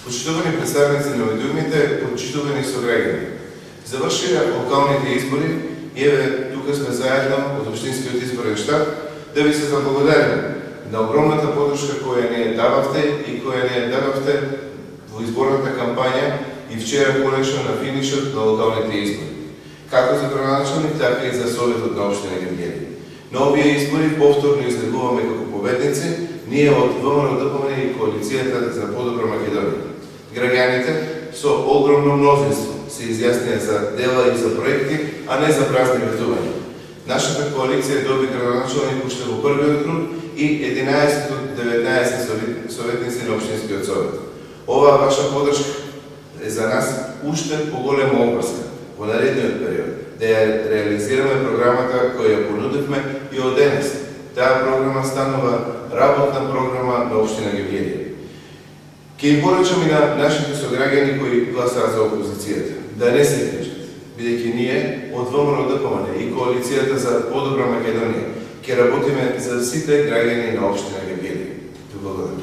Почитувани представници на медиумите, почитувани сограѓани. Завршија локалните избори и еве тука сме заедно од Општинскиот изборен штаб да ви се заблагодариме на огромната подршка која ни дававте и која ни дававте во изборната кампања и вчера конечно на финишот на локалните избори. Како за градоначалник, така и за Советот на општина Гевгели. На овие избори повторно излегуваме како победници ние од ВМРО-ДПМН и Коалицијата за подобра Македонија. Граѓаните со огромно мнозинство се изјаснија за дела и за проекти, а не за празни ветувања. Нашата коалиција доби градоначалник уште во првиот круг и 11 од 19 советници на Општинскиот совет. Оваа ваша подршка е за нас уште поголема опаска во наредниот период, да ја реализираме програмата која ја понудивме и од денес. Таа програма станува работна програма на Општина Гевгели. Ке им порачам и на нашите сограѓани кои гласаа за опозицијата, да не се крижат, бидејќи ние од ВМРО-ДПМН и Коалицијата за подобра Македонија ќе работиме за сите граѓани на Општина Гевгели. Благодарам.